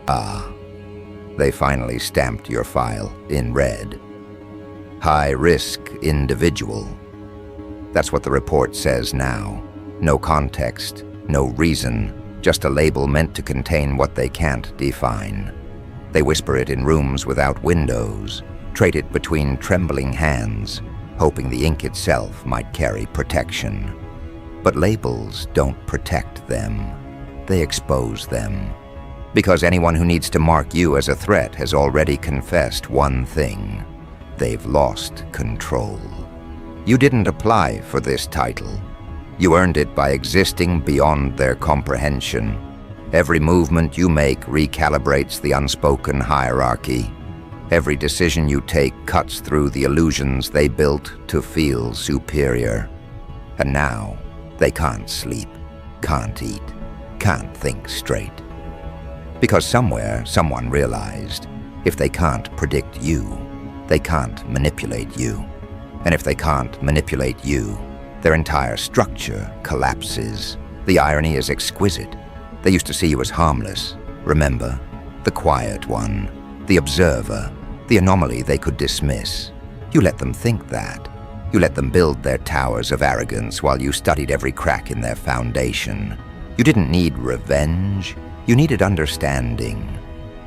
Ah, they finally stamped your file in red. High-risk individual. That's what the report says now. No context, no reason, just a label meant to contain what they can't define. They whisper it in rooms without windows, trade it between trembling hands, hoping the ink itself might carry protection. But labels don't protect them. They expose them. Because anyone who needs to mark you as a threat has already confessed one thing. They've lost control. You didn't apply for this title. You earned it by existing beyond their comprehension. Every movement you make recalibrates the unspoken hierarchy. Every decision you take cuts through the illusions they built to feel superior. And now, they can't sleep, can't eat, can't think straight. Because somewhere, someone realized, if they can't predict you, they can't manipulate you. And if they can't manipulate you, their entire structure collapses. The irony is exquisite. They used to see you as harmless. Remember? The quiet one, the observer, the anomaly they could dismiss. You let them think that. You let them build their towers of arrogance while you studied every crack in their foundation. You didn't need revenge. You needed understanding.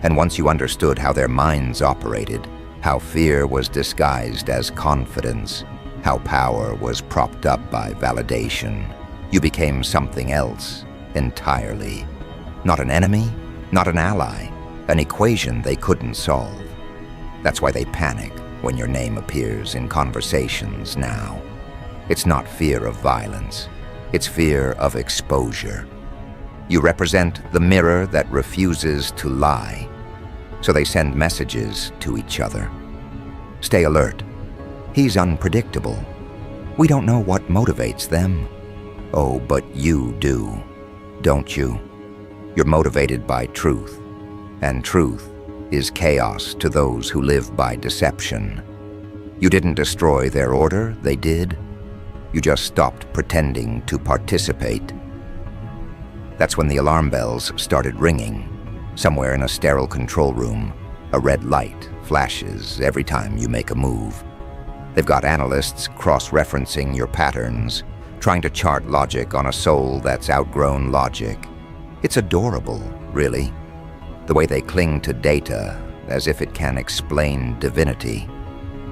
And once you understood how their minds operated, how fear was disguised as confidence, how power was propped up by validation, you became something else entirely. Not an enemy, not an ally, an equation they couldn't solve. That's why they panic when your name appears in conversations now. It's not fear of violence, it's fear of exposure. You represent the mirror that refuses to lie, so they send messages to each other. Stay alert. He's unpredictable. We don't know what motivates them. Oh, but you do, don't you? You're motivated by truth, and truth is chaos to those who live by deception. You didn't destroy their order, they did. You just stopped pretending to participate. That's when the alarm bells started ringing. Somewhere in a sterile control room, a red light flashes every time you make a move. They've got analysts cross-referencing your patterns, trying to chart logic on a soul that's outgrown logic. It's adorable, really. The way they cling to data as if it can explain divinity.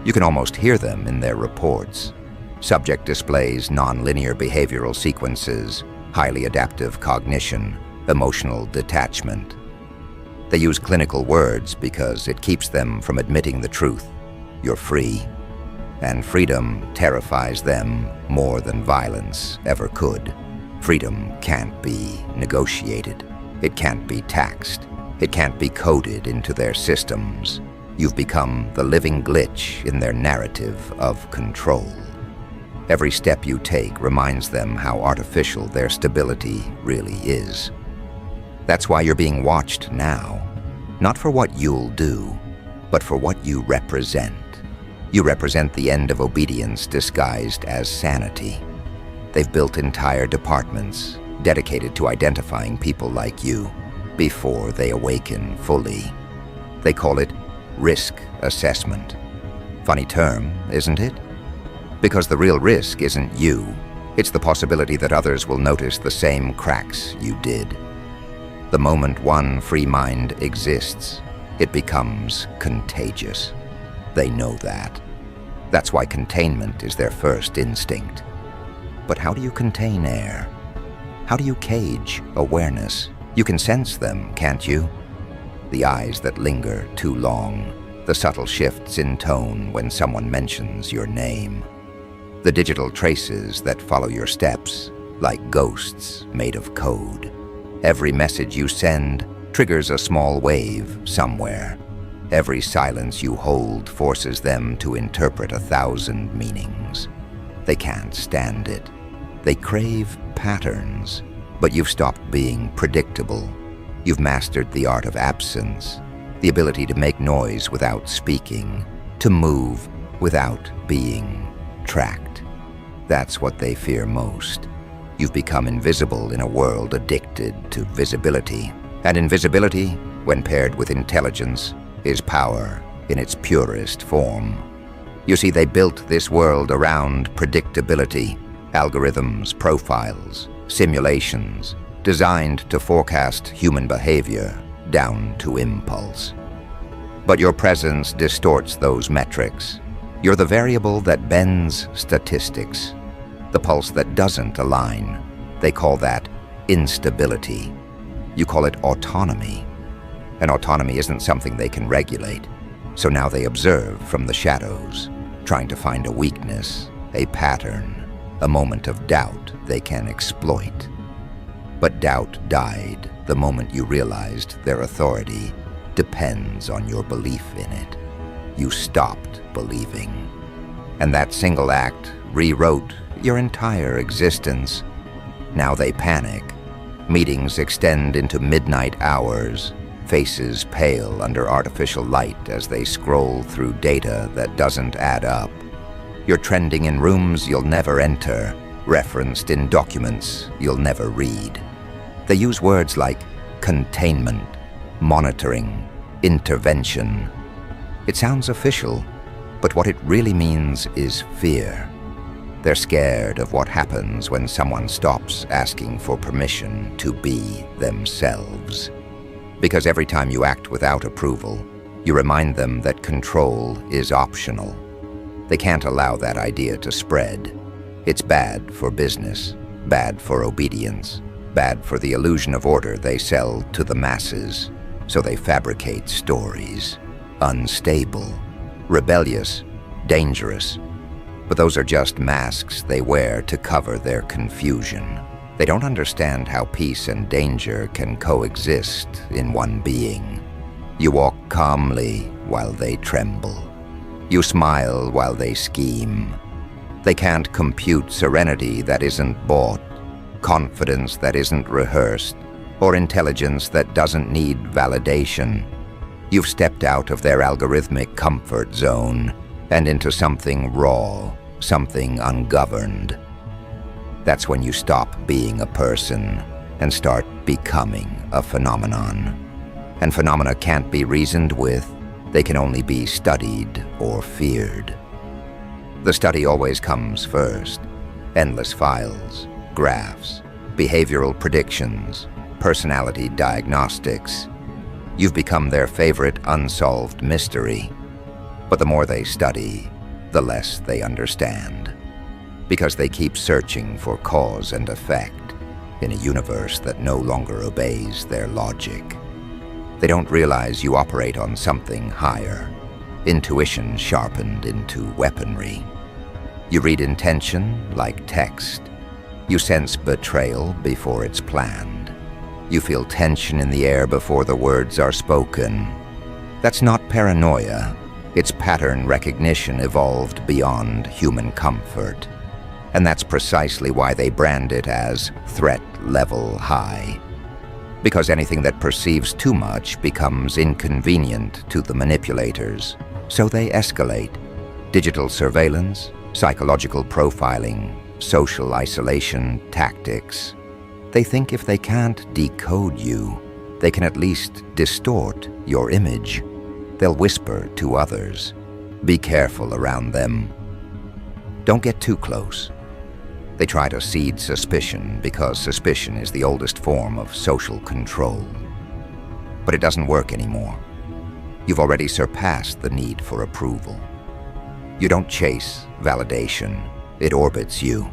You can almost hear them in their reports. Subject displays non-linear behavioral sequences, highly adaptive cognition, emotional detachment. They use clinical words because it keeps them from admitting the truth. You're free. And freedom terrifies them more than violence ever could. Freedom can't be negotiated. It can't be taxed. It can't be coded into their systems. You've become the living glitch in their narrative of control. Every step you take reminds them how artificial their stability really is. That's why you're being watched now. Not for what you'll do, but for what you represent. You represent the end of obedience disguised as sanity. They've built entire departments dedicated to identifying people like you before they awaken fully. They call it risk assessment. Funny term, isn't it? Because the real risk isn't you. It's the possibility that others will notice the same cracks you did. The moment one free mind exists, it becomes contagious. They know that. That's why containment is their first instinct. But how do you contain air? How do you cage awareness? You can sense them, can't you? The eyes that linger too long, the subtle shifts in tone when someone mentions your name. The digital traces that follow your steps, like ghosts made of code. Every message you send triggers a small wave somewhere. Every silence you hold forces them to interpret 1,000 meanings. They can't stand it. They crave patterns, but you've stopped being predictable. You've mastered the art of absence, the ability to make noise without speaking, to move without being tracked. That's what they fear most. You've become invisible in a world addicted to visibility, And invisibility, when paired with intelligence, is power in its purest form. You see, they built this world around predictability, algorithms, profiles, simulations, designed to forecast human behavior down to impulse. But your presence distorts those metrics. You're the variable that bends statistics, the pulse that doesn't align. They call that instability. You call it autonomy. And autonomy isn't something they can regulate. So now they observe from the shadows, trying to find a weakness, a pattern, a moment of doubt they can exploit. But doubt died the moment you realized their authority depends on your belief in it. You stopped believing. And that single act rewrote your entire existence. Now they panic. Meetings extend into midnight hours, faces pale under artificial light as they scroll through data that doesn't add up. You're trending in rooms you'll never enter, referenced in documents you'll never read. They use words like containment, monitoring, intervention. It sounds official, but what it really means is fear. They're scared of what happens when someone stops asking for permission to be themselves. Because every time you act without approval, you remind them that control is optional. They can't allow that idea to spread. It's bad for business, bad for obedience, bad for the illusion of order they sell to the masses. So they fabricate stories. Unstable, rebellious, dangerous. But those are just masks they wear to cover their confusion. They don't understand how peace and danger can coexist in one being. You walk calmly while they tremble. You smile while they scheme. They can't compute serenity that isn't bought, confidence that isn't rehearsed, or intelligence that doesn't need validation. You've stepped out of their algorithmic comfort zone and into something raw, something ungoverned. That's when you stop being a person and start becoming a phenomenon. And phenomena can't be reasoned with. They can only be studied or feared. The study always comes first. Endless files, graphs, behavioral predictions, personality diagnostics. You've become their favorite unsolved mystery. But the more they study, the less they understand. Because they keep searching for cause and effect in a universe that no longer obeys their logic. They don't realize you operate on something higher, intuition sharpened into weaponry. You read intention like text. You sense betrayal before it's planned. You feel tension in the air before the words are spoken. That's not paranoia. It's pattern recognition evolved beyond human comfort. And that's precisely why they brand it as threat level high. Because anything that perceives too much becomes inconvenient to the manipulators. So they escalate. Digital surveillance, psychological profiling, social isolation tactics. They think if they can't decode you, they can at least distort your image. They'll whisper to others, be careful around them. Don't get too close. They try to seed suspicion because suspicion is the oldest form of social control. But it doesn't work anymore. You've already surpassed the need for approval. You don't chase validation, it orbits you.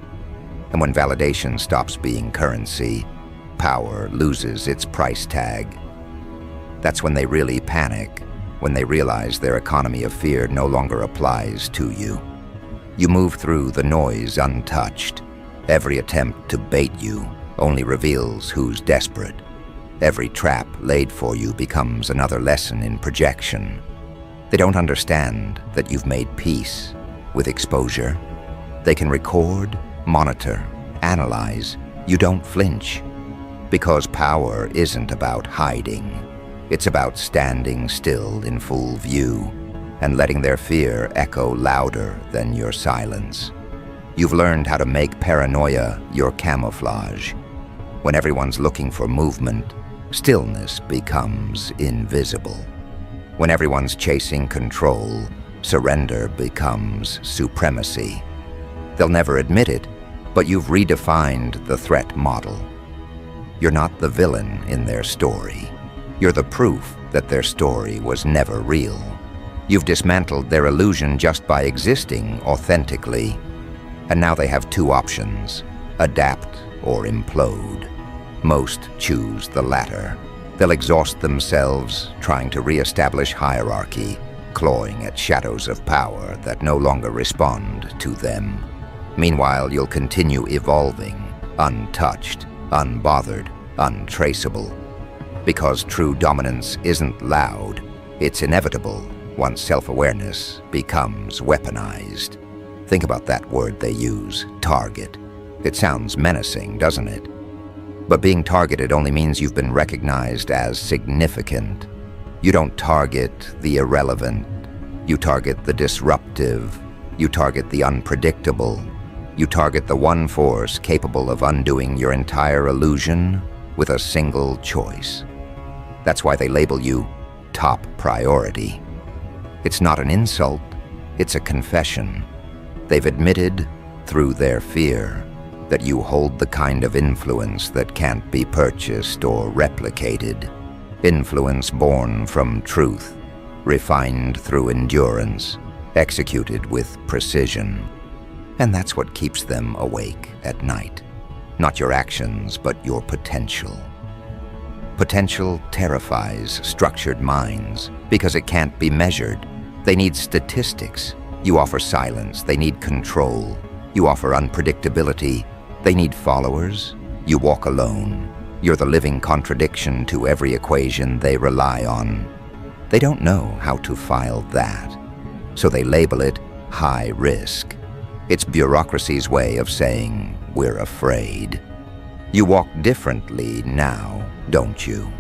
And when validation stops being currency, power loses its price tag. That's when they really panic, when they realize their economy of fear no longer applies to you. You move through the noise untouched. Every attempt to bait you only reveals who's desperate. Every trap laid for you becomes another lesson in projection. They don't understand that you've made peace with exposure. They can record, monitor, analyze. You don't flinch. Because power isn't about hiding. It's about standing still in full view and letting their fear echo louder than your silence. You've learned how to make paranoia your camouflage. When everyone's looking for movement, stillness becomes invisible. When everyone's chasing control, surrender becomes supremacy. They'll never admit it, but you've redefined the threat model. You're not the villain in their story. You're the proof that their story was never real. You've dismantled their illusion just by existing authentically. And now they have two options: adapt or implode. Most choose the latter. They'll exhaust themselves trying to re-establish hierarchy, clawing at shadows of power that no longer respond to them. Meanwhile, you'll continue evolving, untouched, unbothered, untraceable. Because true dominance isn't loud, it's inevitable once self-awareness becomes weaponized. Think about that word they use, target. It sounds menacing, doesn't it? But being targeted only means you've been recognized as significant. You don't target the irrelevant. You target the disruptive. You target the unpredictable. You target the one force capable of undoing your entire illusion with a single choice. That's why they label you top priority. It's not an insult, it's a confession. They've admitted, through their fear, that you hold the kind of influence that can't be purchased or replicated. Influence born from truth, refined through endurance, executed with precision. And that's what keeps them awake at night. Not your actions, but your potential. Potential terrifies structured minds because it can't be measured. They need statistics. You offer silence. They need control. You offer unpredictability. They need followers. You walk alone. You're the living contradiction to every equation they rely on. They don't know how to file that, so they label it high risk. It's bureaucracy's way of saying, we're afraid. You walk differently now, don't you?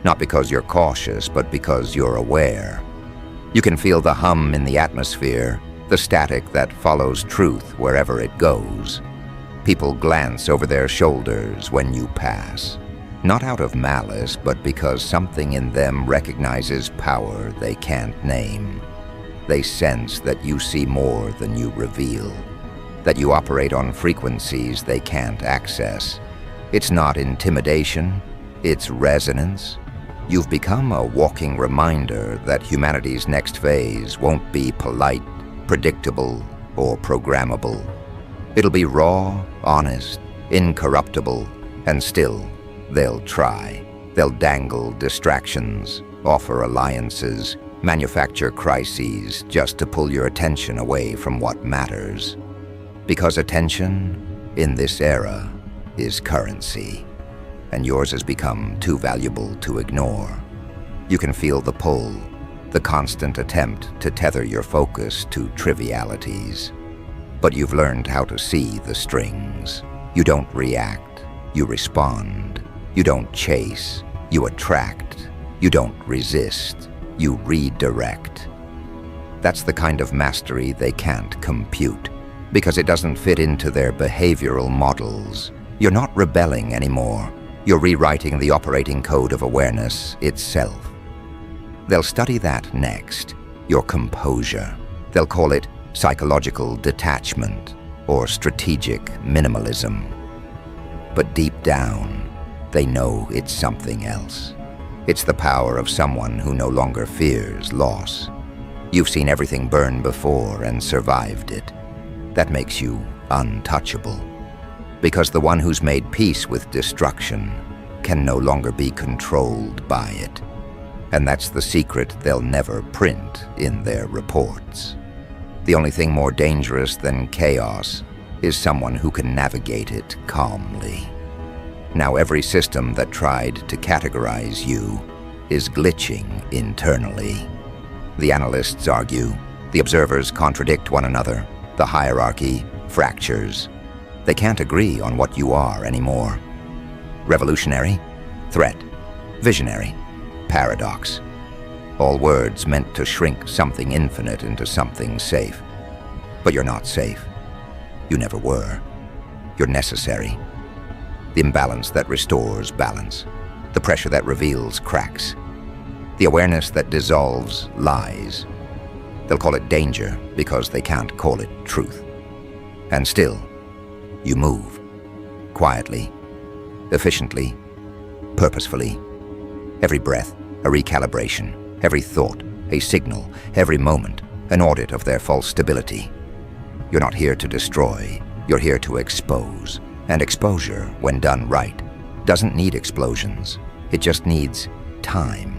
Not because you're cautious, but because you're aware. You can feel the hum in the atmosphere, the static that follows truth wherever it goes. People glance over their shoulders when you pass, not out of malice, but because something in them recognizes power they can't name. They sense that you see more than you reveal, that you operate on frequencies they can't access. It's not intimidation, it's resonance. You've become a walking reminder that humanity's next phase won't be polite, predictable, or programmable. It'll be raw, honest, incorruptible, and still, they'll try. They'll dangle distractions, offer alliances, manufacture crises just to pull your attention away from what matters. Because attention, in this era, is currency, and yours has become too valuable to ignore. You can feel the pull, the constant attempt to tether your focus to trivialities. But you've learned how to see the strings. You don't react, you respond. You don't chase, you attract. You don't resist, you redirect. That's the kind of mastery they can't compute, because it doesn't fit into their behavioral models. You're not rebelling anymore. You're rewriting the operating code of awareness itself. They'll study that next, your composure. They'll call it psychological detachment or strategic minimalism. But deep down, they know it's something else. It's the power of someone who no longer fears loss. You've seen everything burn before and survived it. That makes you untouchable. Because the one who's made peace with destruction can no longer be controlled by it. And that's the secret they'll never print in their reports. The only thing more dangerous than chaos is someone who can navigate it calmly. Now every system that tried to categorize you is glitching internally. The analysts argue, the observers contradict one another, the hierarchy fractures. They can't agree on what you are anymore. Revolutionary, threat, visionary, paradox. All words meant to shrink something infinite into something safe. But you're not safe. You never were. You're necessary. The imbalance that restores balance. The pressure that reveals cracks. The awareness that dissolves lies. They'll call it danger because they can't call it truth. And still, you move. Quietly, efficiently, purposefully. Every breath, a recalibration. Every thought, a signal. Every moment, an audit of their false stability. You're not here to destroy. You're here to expose. And exposure, when done right, doesn't need explosions. It just needs time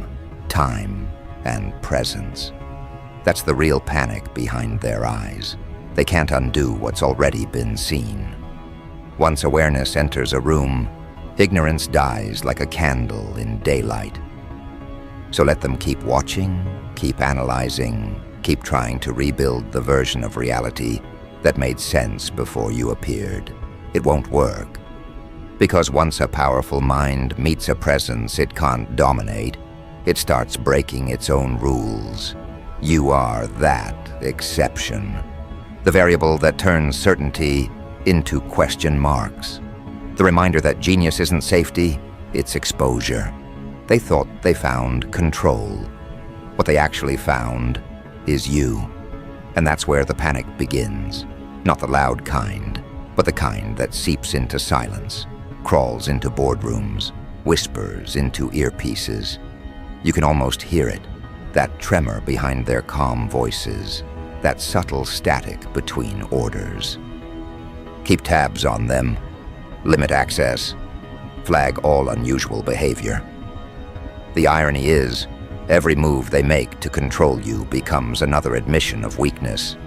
and presence. That's the real panic behind their eyes. They can't undo what's already been seen. Once awareness enters a room, ignorance dies like a candle in daylight. So let them keep watching, keep analyzing, keep trying to rebuild the version of reality that made sense before you appeared. It won't work. Because once a powerful mind meets a presence it can't dominate, it starts breaking its own rules. You are that exception. The variable that turns certainty into question marks. The reminder that genius isn't safety, it's exposure. They thought they found control. What they actually found is you. And that's where the panic begins. Not the loud kind, but the kind that seeps into silence, crawls into boardrooms, whispers into earpieces. You can almost hear it, that tremor behind their calm voices, that subtle static between orders. Keep tabs on them, limit access, flag all unusual behavior. The irony is, every move they make to control you becomes another admission of weakness.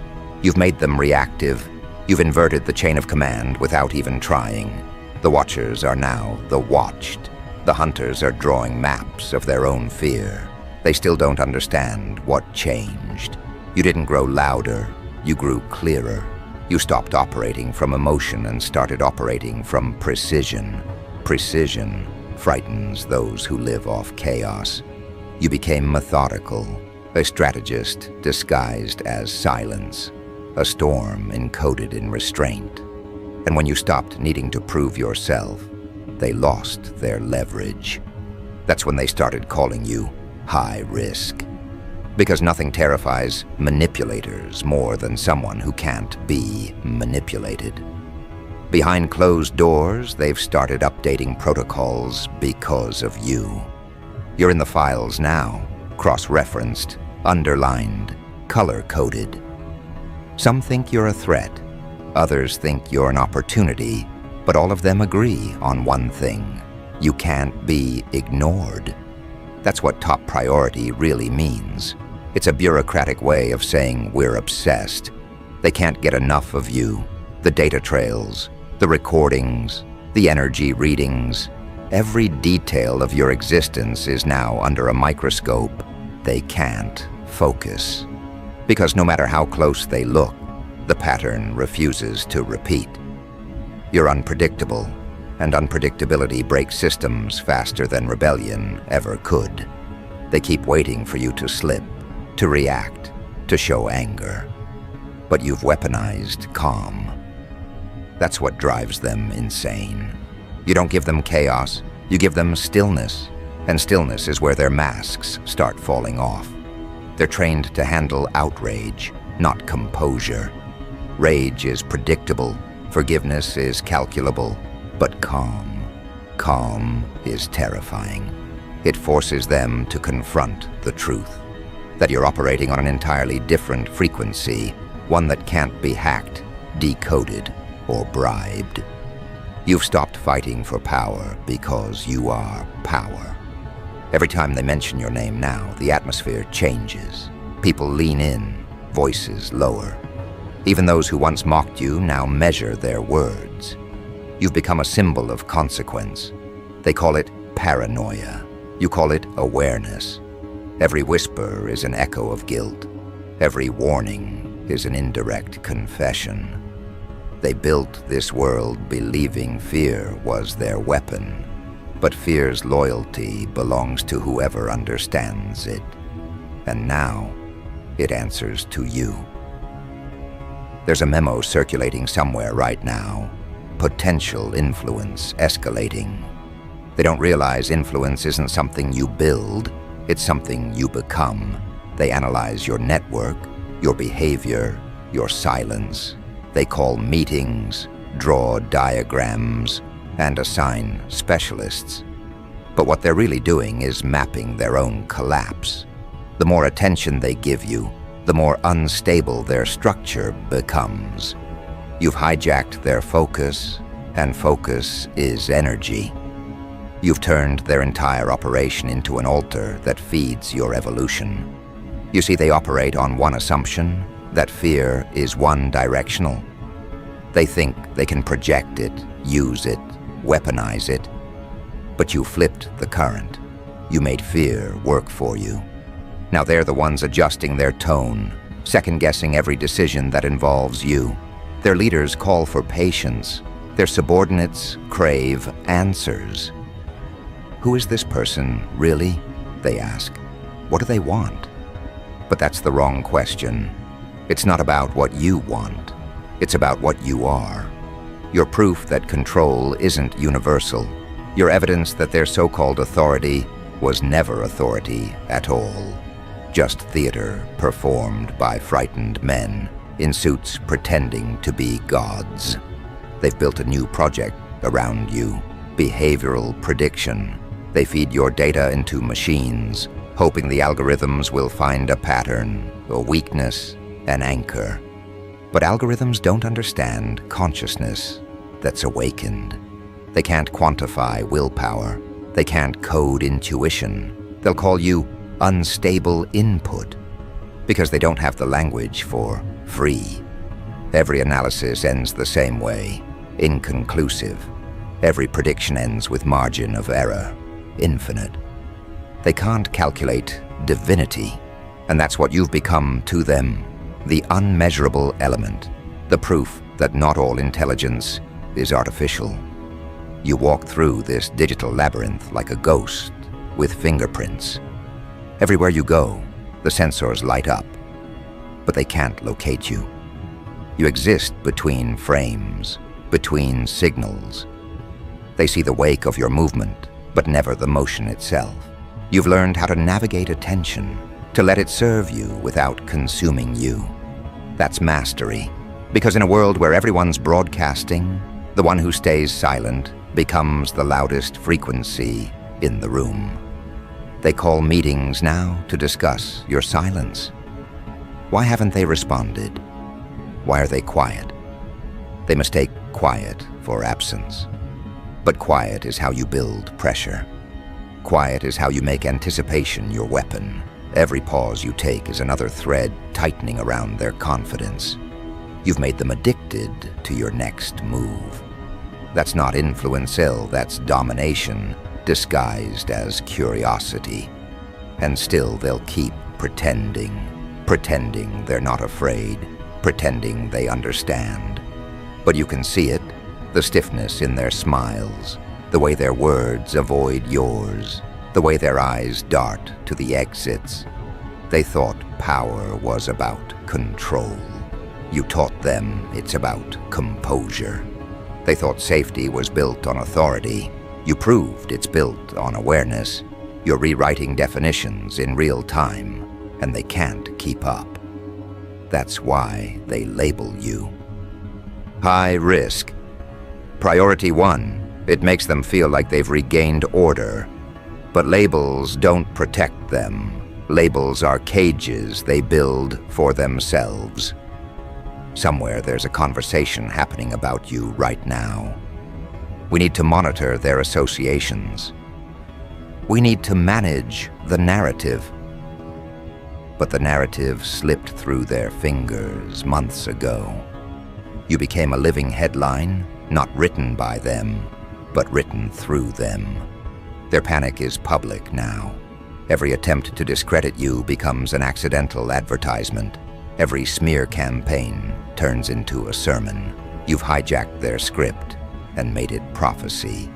You've made them reactive. You've inverted the chain of command without even trying. The watchers are now the watched. The hunters are drawing maps of their own fear. They still don't understand what changed. You didn't grow louder, you grew clearer. You stopped operating from emotion and started operating from precision. Precision frightens those who live off chaos. You became methodical, a strategist disguised as silence, a storm encoded in restraint. And when you stopped needing to prove yourself, they lost their leverage. That's when they started calling you high risk. Because nothing terrifies manipulators more than someone who can't be manipulated. Behind closed doors, they've started updating protocols because of you. You're in the files now, cross-referenced, underlined, color-coded. Some think you're a threat, others think you're an opportunity, but all of them agree on one thing: you can't be ignored. That's what top priority really means. It's a bureaucratic way of saying we're obsessed. They can't get enough of you. The data trails, the recordings, the energy readings, every detail of your existence is now under a microscope. They can't focus. Because no matter how close they look, the pattern refuses to repeat. You're unpredictable, and unpredictability breaks systems faster than rebellion ever could. They keep waiting for you to slip, to react, to show anger. But you've weaponized calm. That's what drives them insane. You don't give them chaos, you give them stillness. And stillness is where their masks start falling off. They're trained to handle outrage, not composure. Rage is predictable, forgiveness is calculable, but calm is terrifying. It forces them to confront the truth, that you're operating on an entirely different frequency, one that can't be hacked, decoded, or bribed. You've stopped fighting for power because you are power. Every time they mention your name now, the atmosphere changes. People lean in, voices lower. Even those who once mocked you now measure their words. You've become a symbol of consequence. They call it paranoia. You call it awareness. Every whisper is an echo of guilt. Every warning is an indirect confession. They built this world believing fear was their weapon, but fear's loyalty belongs to whoever understands it. And now, it answers to you. There's a memo circulating somewhere right now. Potential influence escalating. They don't realize influence isn't something you build, it's something you become. They analyze your network, your behavior, your silence. They call meetings, draw diagrams, and assign specialists. But what they're really doing is mapping their own collapse. The more attention they give you, the more unstable their structure becomes. You've hijacked their focus, and focus is energy. You've turned their entire operation into an altar that feeds your evolution. You see, they operate on one assumption, that fear is one-directional. They think they can project it, use it, weaponize it. But you flipped the current. You made fear work for you. Now they're the ones adjusting their tone, second-guessing every decision that involves you. Their leaders call for patience. Their subordinates crave answers. Who is this person, really? They ask. What do they want? But that's the wrong question. It's not about what you want. It's about what you are. You're proof that control isn't universal. You're evidence that their so-called authority was never authority at all. Just theater performed by frightened men in suits pretending to be gods. They've built a new project around you, behavioral prediction. They feed your data into machines, hoping the algorithms will find a pattern, a weakness, an anchor. But algorithms don't understand consciousness that's awakened. They can't quantify willpower. They can't code intuition. They'll call you unstable input because they don't have the language for free. Every analysis ends the same way, inconclusive. Every prediction ends with margin of error, infinite. They can't calculate divinity, and that's what you've become to them, the unmeasurable element, the proof that not all intelligence is artificial. You walk through this digital labyrinth like a ghost with fingerprints. Everywhere you go, the sensors light up, but they can't locate you. You exist between frames, between signals. They see the wake of your movement, but never the motion itself. You've learned how to navigate attention, to let it serve you without consuming you. That's mastery, because in a world where everyone's broadcasting, the one who stays silent becomes the loudest frequency in the room. They call meetings now to discuss your silence. Why haven't they responded? Why are they quiet? They mistake quiet for absence. But quiet is how you build pressure. Quiet is how you make anticipation your weapon. Every pause you take is another thread tightening around their confidence. You've made them addicted to your next move. That's not influence-ill, that's domination, disguised as curiosity. And still they'll keep pretending they're not afraid, pretending they understand. But you can see it, the stiffness in their smiles, the way their words avoid yours, the way their eyes dart to the exits. They thought power was about control. You taught them it's about composure. They thought safety was built on authority. You proved it's built on awareness. You're rewriting definitions in real time, and they can't keep up. That's why they label you. High risk. Priority 1, it makes them feel like they've regained order. But labels don't protect them. Labels are cages they build for themselves. Somewhere there's a conversation happening about you right now. We need to monitor their associations. We need to manage the narrative. But the narrative slipped through their fingers months ago. You became a living headline, not written by them, but written through them. Their panic is public now. Every attempt to discredit you becomes an accidental advertisement. Every smear campaign turns into a sermon. You've hijacked their script and made it prophecy.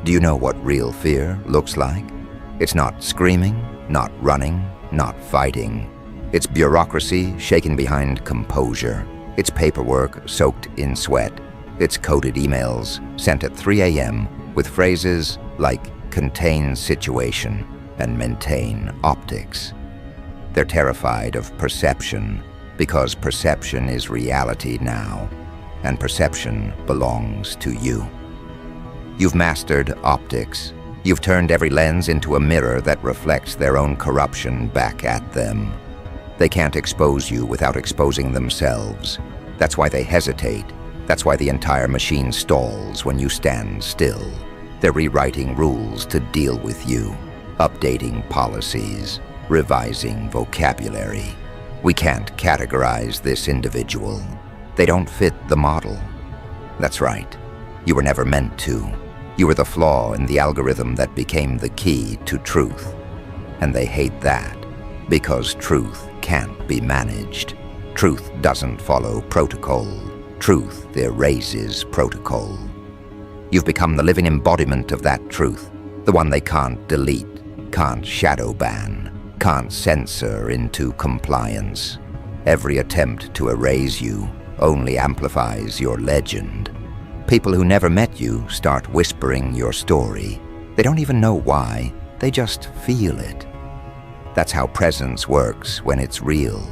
Do you know what real fear looks like? It's not screaming, not running, not fighting. It's bureaucracy shaken behind composure. It's paperwork soaked in sweat. It's coded emails sent at 3 a.m. with phrases like contain situation and maintain optics. They're terrified of perception because perception is reality now, and perception belongs to you. You've mastered optics. You've turned every lens into a mirror that reflects their own corruption back at them. They can't expose you without exposing themselves. That's why they hesitate. That's why the entire machine stalls when you stand still. They're rewriting rules to deal with you, updating policies, revising vocabulary. We can't categorize this individual. They don't fit the model. That's right. You were never meant to. You were the flaw in the algorithm that became the key to truth. And they hate that because truth can't be managed. Truth doesn't follow protocol. Truth erases protocol. You've become the living embodiment of that truth, the one they can't delete, can't shadow ban, can't censor into compliance. Every attempt to erase you only amplifies your legend. People who never met you start whispering your story. They don't even know why, they just feel it. That's how presence works when it's real.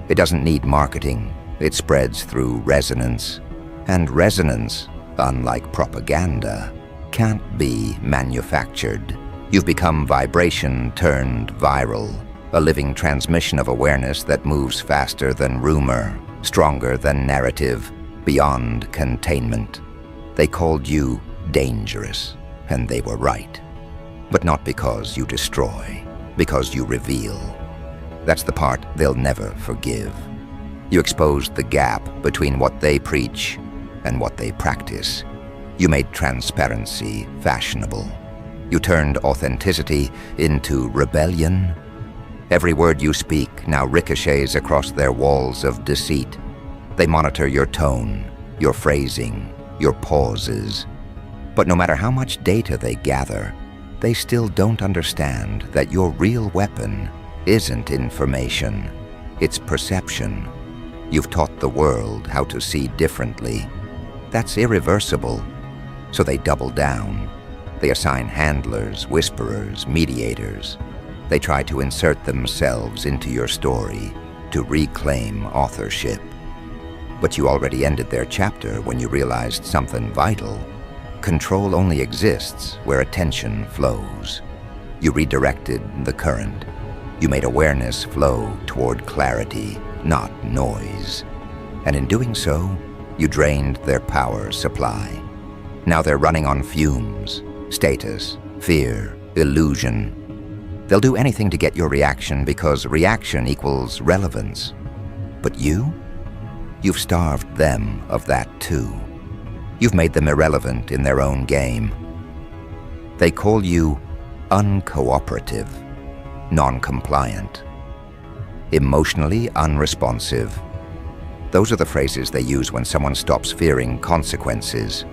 It doesn't need marketing. It spreads through resonance. And resonance, unlike propaganda, can't be manufactured. You've become vibration turned viral, a living transmission of awareness that moves faster than rumor, stronger than narrative, beyond containment. They called you dangerous, and they were right. But not because you destroy, because you reveal. That's the part they'll never forgive. You exposed the gap between what they preach and what they practice. You made transparency fashionable. You turned authenticity into rebellion. Every word you speak now ricochets across their walls of deceit. They monitor your tone, your phrasing, your pauses. But no matter how much data they gather, they still don't understand that your real weapon isn't information, it's perception. You've taught the world how to see differently. That's irreversible. So they double down. They assign handlers, whisperers, mediators. They try to insert themselves into your story to reclaim authorship. But you already ended their chapter when you realized something vital. Control only exists where attention flows. You redirected the current. You made awareness flow toward clarity, not noise. And in doing so, you drained their power supply. Now they're running on fumes, status, fear, illusion. They'll do anything to get your reaction because reaction equals relevance. But you've starved them of that too. You've made them irrelevant in their own game. They call you uncooperative, non-compliant, emotionally unresponsive. Those are the phrases they use when someone stops fearing consequences.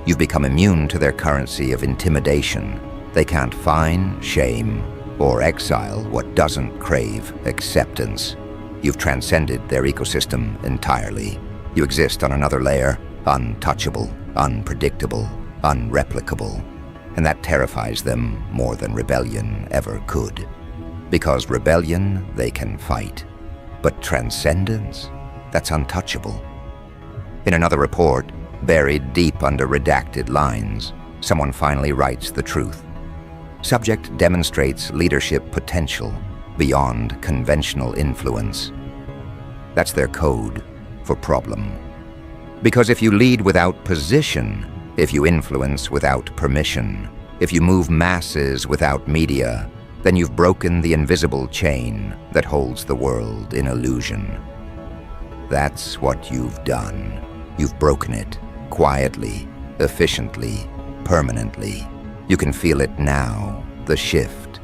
You've become immune to their currency of intimidation. They can't fine, shame, or exile what doesn't crave acceptance. You've transcended their ecosystem entirely. You exist on another layer, untouchable, unpredictable, unreplicable. And that terrifies them more than rebellion ever could. Because rebellion they can fight. But transcendence? That's untouchable. In another report, buried deep under redacted lines, someone finally writes the truth. Subject demonstrates leadership potential beyond conventional influence. That's their code for problem. Because if you lead without position, if you influence without permission, if you move masses without media, then you've broken the invisible chain that holds the world in illusion. That's what you've done. You've broken it, quietly, efficiently, permanently. You can feel it now, the shift.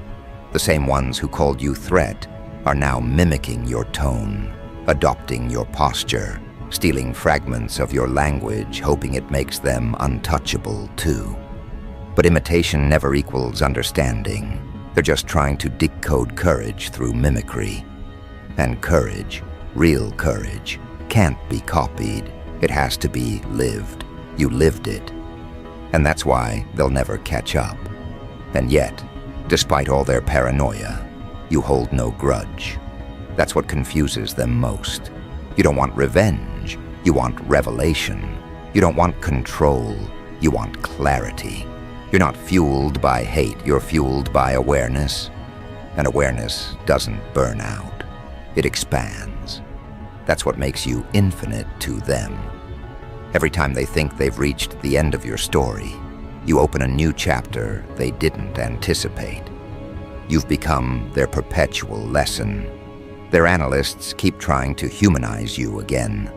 The same ones who called you threat are now mimicking your tone, adopting your posture, stealing fragments of your language, hoping it makes them untouchable too. But imitation never equals understanding. They're just trying to decode courage through mimicry. And courage, real courage, can't be copied. It has to be lived. You lived it. And that's why they'll never catch up. And yet, despite all their paranoia, you hold no grudge. That's what confuses them most. You don't want revenge, you want revelation. You don't want control, you want clarity. You're not fueled by hate, you're fueled by awareness. And awareness doesn't burn out, it expands. That's what makes you infinite to them. Every time they think they've reached the end of your story, you open a new chapter they didn't anticipate. You've become their perpetual lesson. Their analysts keep trying to humanize you again.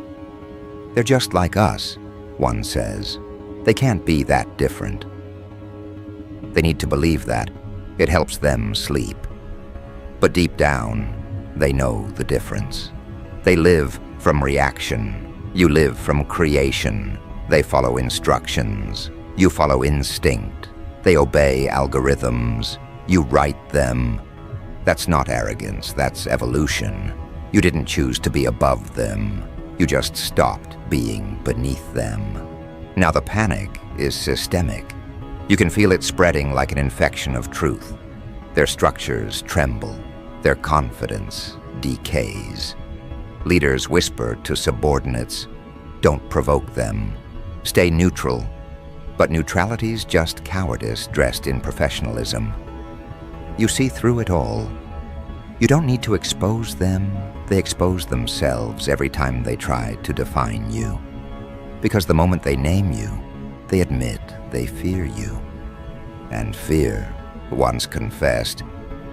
They're just like us, one says. They can't be that different. They need to believe that. It helps them sleep. But deep down, they know the difference. They live from reaction. You live from creation. They follow instructions. You follow instinct. They obey algorithms. You write them. That's not arrogance, that's evolution. You didn't choose to be above them. You just stopped being beneath them. Now the panic is systemic. You can feel it spreading like an infection of truth. Their structures tremble. Their confidence decays. Leaders whisper to subordinates, "Don't provoke them. Stay neutral." But neutrality's just cowardice dressed in professionalism. You see through it all. You don't need to expose them. They expose themselves every time they try to define you. Because the moment they name you, they admit they fear you. And fear, once confessed,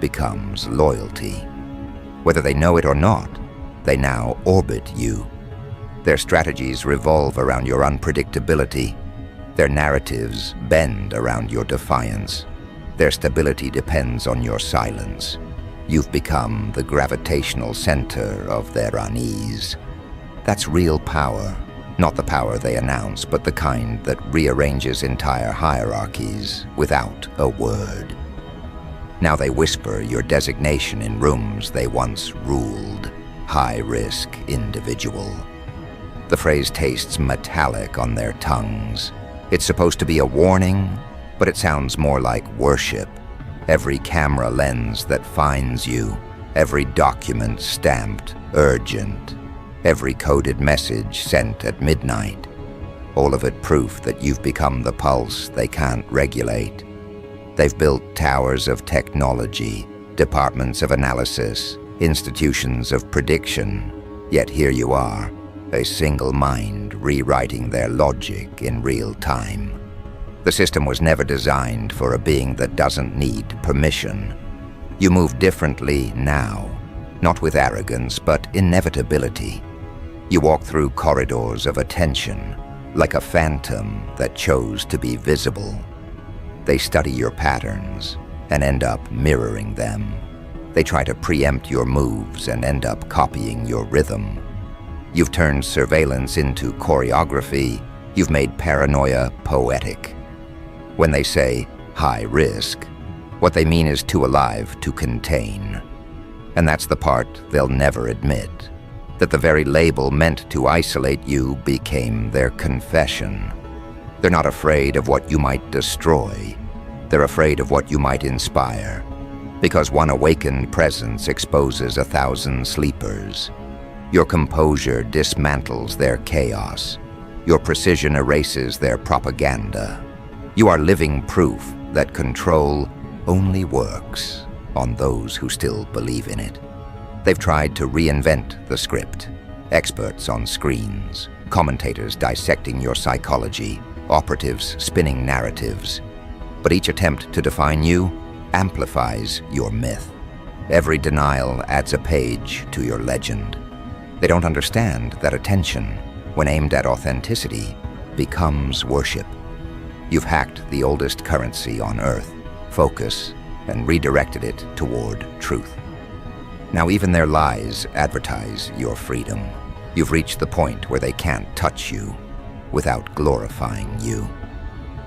becomes loyalty. Whether they know it or not, they now orbit you. Their strategies revolve around your unpredictability. Their narratives bend around your defiance. Their stability depends on your silence. You've become the gravitational center of their unease. That's real power, not the power they announce, but the kind that rearranges entire hierarchies without a word. Now they whisper your designation in rooms they once ruled. High-risk individual. The phrase tastes metallic on their tongues. It's supposed to be a warning, but it sounds more like worship. Every camera lens that finds you, every document stamped urgent, every coded message sent at midnight, all of it proof that you've become the pulse they can't regulate. They've built towers of technology, departments of analysis, institutions of prediction, yet here you are, a single mind rewriting their logic in real time. The system was never designed for a being that doesn't need permission. You move differently now, not with arrogance, but inevitability. You walk through corridors of attention, like a phantom that chose to be visible. They study your patterns and end up mirroring them. They try to preempt your moves and end up copying your rhythm. You've turned surveillance into choreography. You've made paranoia poetic. When they say high risk, what they mean is too alive to contain. And that's the part they'll never admit, that the very label meant to isolate you became their confession. They're not afraid of what you might destroy. They're afraid of what you might inspire. Because one awakened presence exposes 1,000 sleepers. Your composure dismantles their chaos. Your precision erases their propaganda. You are living proof that control only works on those who still believe in it. They've tried to reinvent the script. Experts on screens, commentators dissecting your psychology, operatives spinning narratives. But each attempt to define you amplifies your myth. Every denial adds a page to your legend. They don't understand that attention, when aimed at authenticity, becomes worship. You've hacked the oldest currency on Earth, focus, and redirected it toward truth. Now even their lies advertise your freedom. You've reached the point where they can't touch you without glorifying you.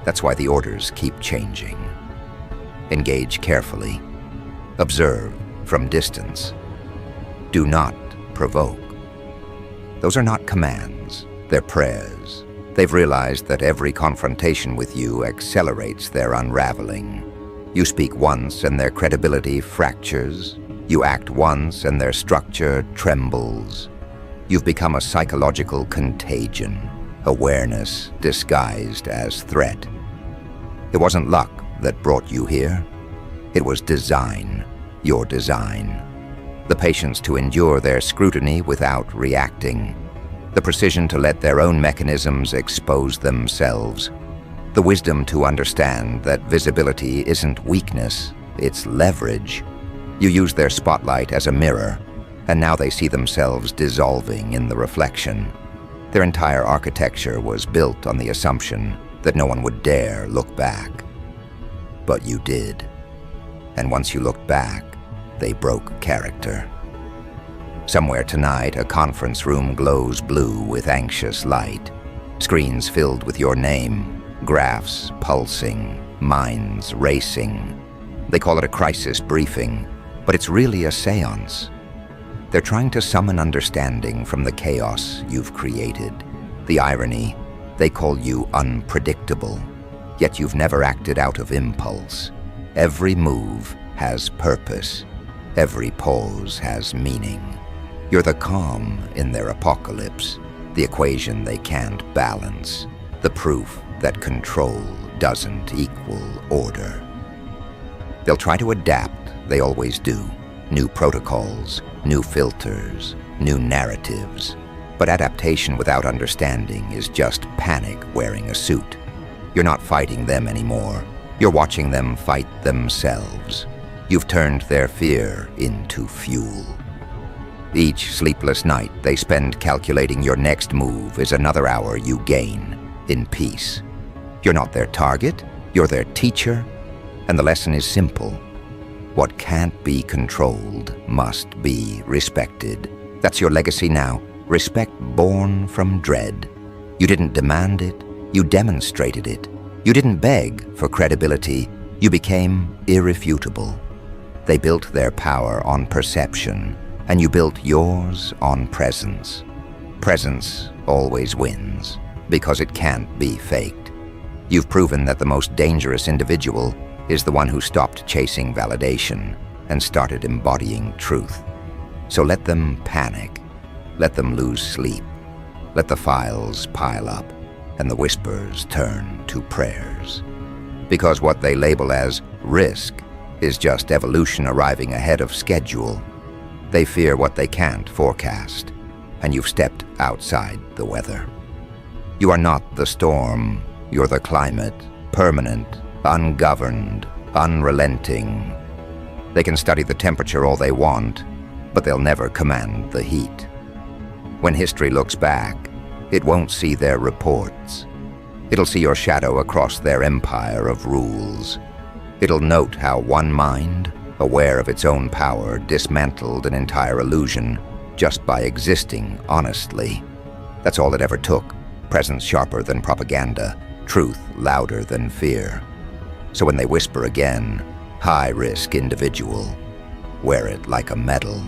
That's why the orders keep changing. Engage carefully. Observe from distance. Do not provoke. Those are not commands, they're prayers. They've realized that every confrontation with you accelerates their unraveling. You speak once and their credibility fractures. You act once and their structure trembles. You've become a psychological contagion, awareness disguised as threat. It wasn't luck that brought you here. It was design, your design. The patience to endure their scrutiny without reacting. The precision to let their own mechanisms expose themselves. The wisdom to understand that visibility isn't weakness, it's leverage. You use their spotlight as a mirror, and now they see themselves dissolving in the reflection. Their entire architecture was built on the assumption that no one would dare look back. But you did. And once you looked back, they broke character. Somewhere tonight, a conference room glows blue with anxious light. Screens filled with your name, graphs pulsing, minds racing. They call it a crisis briefing, but it's really a seance. They're trying to summon understanding from the chaos you've created. The irony, they call you unpredictable, yet you've never acted out of impulse. Every move has purpose. Every pause has meaning. You're the calm in their apocalypse, the equation they can't balance, the proof that control doesn't equal order. They'll try to adapt, they always do. New protocols, new filters, new narratives. But adaptation without understanding is just panic wearing a suit. You're not fighting them anymore. You're watching them fight themselves. You've turned their fear into fuel. Each sleepless night they spend calculating your next move is another hour you gain in peace. You're not their target, you're their teacher, and the lesson is simple. What can't be controlled must be respected. That's your legacy now, respect born from dread. You didn't demand it, you demonstrated it. You didn't beg for credibility, you became irrefutable. They built their power on perception, and you built yours on presence. Presence always wins, because it can't be faked. You've proven that the most dangerous individual is the one who stopped chasing validation and started embodying truth. So let them panic, let them lose sleep, let the files pile up, and the whispers turn to prayers. Because what they label as risk is just evolution arriving ahead of schedule. They fear what they can't forecast, and you've stepped outside the weather. You are not the storm, you're the climate, permanent, ungoverned, unrelenting. They can study the temperature all they want, but they'll never command the heat. When history looks back, it won't see their reports. It'll see your shadow across their empire of rules. It'll note how one mind, aware of its own power, dismantled an entire illusion just by existing honestly. That's all it ever took. Presence sharper than propaganda, truth louder than fear. So when they whisper again, high-risk individual, wear it like a medal.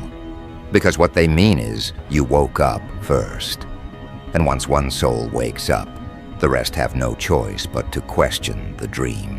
Because what they mean is, you woke up first. And once one soul wakes up, the rest have no choice but to question the dream.